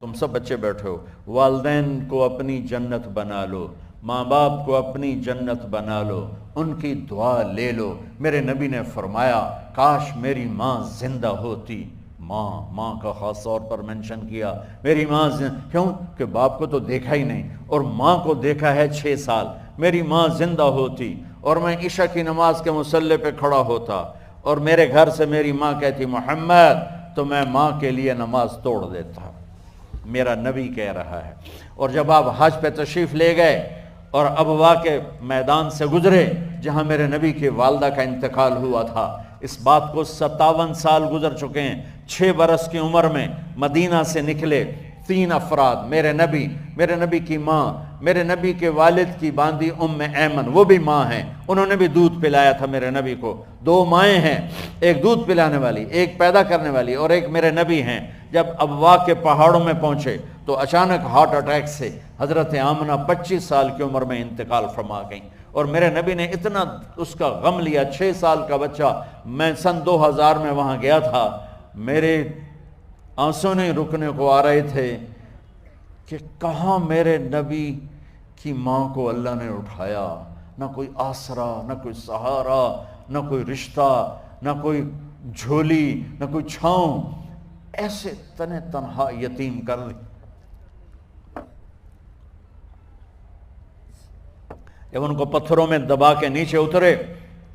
تم سب بچے بیٹھے ہو، والدین کو اپنی جنت بنا لو، ماں باپ کو اپنی جنت بنا لو، ان کی دعا لے لو۔ میرے نبی نے فرمایا کاش میری ماں زندہ ہوتی۔ ماں کا خاص طور پر منشن کیا، میری ماں کیوں کہ باپ کو تو دیکھا ہی نہیں، اور ماں کو دیکھا ہے 6 سال۔ میری ماں زندہ ہوتی اور میں عشاء کی نماز کے مصلی پہ کھڑا ہوتا اور میرے گھر سے میری ماں کہتی محمد، تو میں ماں کے لیے نماز توڑ دیتا۔ میرا نبی کہہ رہا ہے۔ اور جب آپ حج پہ تشریف لے گئے اور ابوا کے میدان سے گزرے جہاں میرے نبی کی والدہ کا انتقال ہوا تھا، اس بات کو 57 سال گزر چکے ہیں۔ 6 برس کی عمر میں مدینہ سے نکلے 3 افراد، میرے نبی کی ماں، میرے نبی کے والد کی باندی ام ایمن، وہ بھی ماں ہیں، انہوں نے بھی دودھ پلایا تھا میرے نبی کو۔ 2 مائیں ہیں، ایک دودھ پلانے والی، ایک پیدا کرنے والی، اور ایک میرے نبی ہیں۔ جب ابوا کے پہاڑوں میں پہنچے تو اچانک ہارٹ اٹیک سے حضرت آمنہ 25 سال کی عمر میں انتقال فرما گئیں، اور میرے نبی نے اتنا اس کا غم لیا۔ 6 سال کا بچہ، میں سن 2000 میں وہاں گیا تھا، میرے آنسوں نہیں رکنے کو آ رہے تھے کہ کہاں میرے نبی کی ماں کو اللہ نے اٹھایا، نہ کوئی آسرا، نہ کوئی سہارا، نہ کوئی رشتہ، نہ کوئی جھولی، نہ کوئی چھاؤں، ایسے تنہا یتیم کر دی۔ جب ان کو پتھروں میں دبا کے نیچے اترے،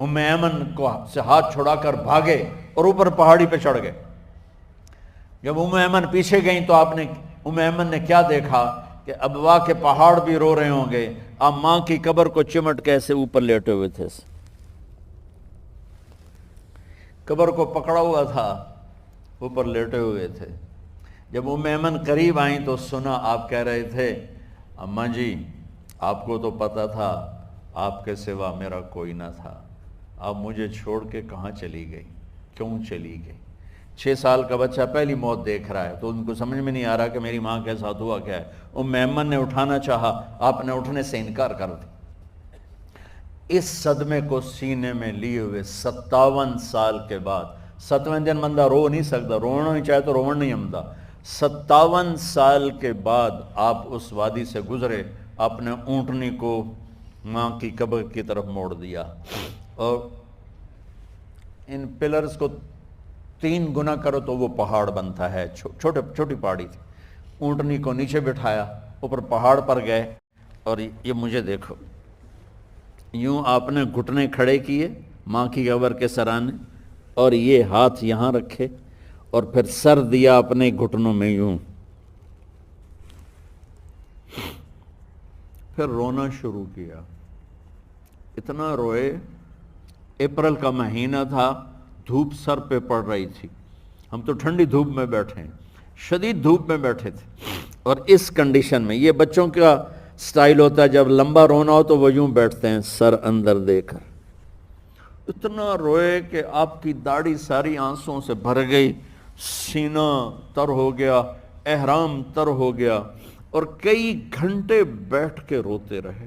ام ایمن کو سے ہاتھ چھڑا کر بھاگے اور اوپر پہاڑی پہ چڑھ گئے۔ جب ام ایمن پیچھے گئیں تو ام ایمن نے کیا دیکھا کہ ابوا کے پہاڑ بھی رو رہے ہوں گے، آپ ماں کی قبر کو چمٹ کے ایسے اوپر لیٹے ہوئے تھے، قبر کو پکڑا ہوا تھا، اوپر لیٹے ہوئے تھے۔ جب ام ایمن قریب آئیں تو سنا آپ کہہ رہے تھے اماں جی، آپ کو تو پتا تھا آپ کے سوا میرا کوئی نہ تھا، آپ مجھے چھوڑ کے کہاں چلی گئی، کیوں چلی گئی؟ 6 سال کا بچہ پہلی موت دیکھ رہا ہے تو ان کو سمجھ میں نہیں آ رہا کہ میری ماں کے ساتھ ہوا کیا ہے۔ ام ایمن نے اٹھانا چاہا، آپ نے اٹھنے سے انکار کر دی۔ اس صدمے کو سینے میں لیے ہوئے 57 سال کے بعد، 7ویں دن بندہ رو نہیں سکتا، رونا نہیں چاہے تو رونا نہیں آمدا، 57 سال کے بعد آپ اس وادی سے گزرے، آپ نے اونٹنی کو ماں کی قبر کی طرف موڑ دیا، اور ان پلرز کو 3 گنا کرو تو وہ پہاڑ بنتا ہے، چھوٹی پہاڑی تھی۔ اونٹنی کو نیچے بٹھایا، اوپر پہاڑ پر گئے، اور یہ مجھے دیکھو، یوں آپ نے گھٹنے کھڑے کیے ماں کی قبر کے سرانے، اور یہ ہاتھ یہاں رکھے اور پھر سر دیا اپنے گھٹنوں میں یوں، پھر رونا شروع کیا۔ اتنا روئے، اپریل کا مہینہ تھا، دھوپ سر پہ پڑ رہی تھی، ہم تو ٹھنڈی دھوپ میں بیٹھے ہیں، شدید دھوپ میں بیٹھے تھے، اور اس کنڈیشن میں یہ بچوں کا سٹائل ہوتا ہے، جب لمبا رونا ہو تو وہ یوں بیٹھتے ہیں سر اندر دے کر۔ اتنا روئے کہ آپ کی داڑھی ساری آنسوں سے بھر گئی، سینہ تر ہو گیا، احرام تر ہو گیا، اور کئی گھنٹے بیٹھ کے روتے رہے۔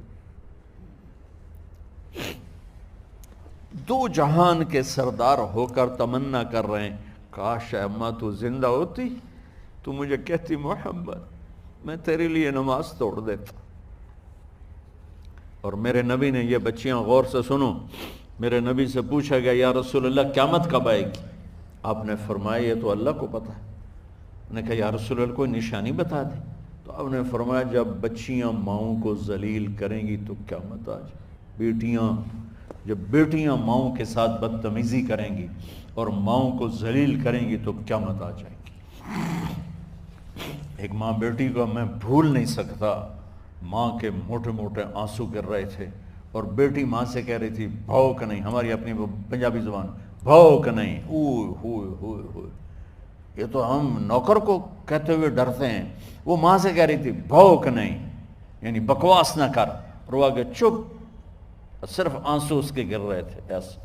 2 جہان کے سردار ہو کر تمنا کر رہے ہیں کاش اماں تو زندہ ہوتی، تو مجھے کہتی محمد میں تیرے لیے نماز توڑ دیتا۔ اور میرے نبی نے، یہ بچیاں غور سے سنو، میرے نبی سے پوچھا گیا یا رسول اللہ قیامت کب آئے گی؟ آپ نے فرمایا یہ تو اللہ کو پتہ ہے۔ میں نے کہا یا رسول اللہ کوئی نشانی بتا دیں، تو آپ نے فرمایا جب بچیاں ماؤں کو ذلیل کریں گی تو قیامت آ جائے۔ جب بیٹیاں ماؤں کے ساتھ بدتمیزی کریں گی اور ماؤں کو ذلیل کریں گی تو قیامت آ جائے گی۔ ایک ماں بیٹی کو میں بھول نہیں سکتا، ماں کے موٹے موٹے آنسو گر رہے تھے، اور بیٹی ماں سے کہہ رہی تھی بھوک نہیں، ہماری اپنی پنجابی زبان، بھوک نہیں، اوہ ہوئے ہوئے ہوئے، یہ تو ہم نوکر کو کہتے ہوئے ڈرتے ہیں، وہ ماں سے کہہ رہی تھی بھوک نہیں، یعنی بکواس نہ کر، اور وہ آگے چپ، صرف آنسو اس کے گر رہے تھے ایسا۔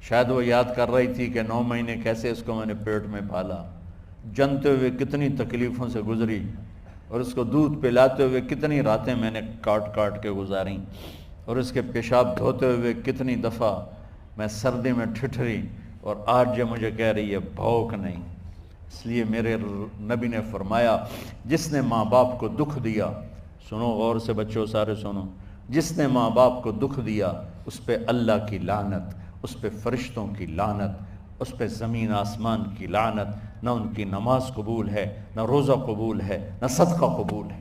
شاید وہ یاد کر رہی تھی کہ 9 مہینے کیسے اس کو میں نے پیٹ میں پالا، جنتے ہوئے کتنی تکلیفوں سے گزری، اور اس کو دودھ پلاتے ہوئے کتنی راتیں میں نے کاٹ کاٹ کے گزاریں، اور اس کے پیشاب دھوتے ہوئے کتنی دفعہ میں سردی میں ٹھٹھری، اور آج یہ مجھے کہہ رہی ہے بھوک نہیں۔ اس لیے میرے نبی نے فرمایا جس نے ماں باپ کو دکھ دیا، سنو غور سے بچوں سارے سنو، جس نے ماں باپ کو دکھ دیا اس پہ اللہ کی لعنت، اس پہ فرشتوں کی لعنت، اس پہ زمین آسمان کی لعنت، نہ ان کی نماز قبول ہے، نہ روزہ قبول ہے، نہ صدقہ قبول ہے۔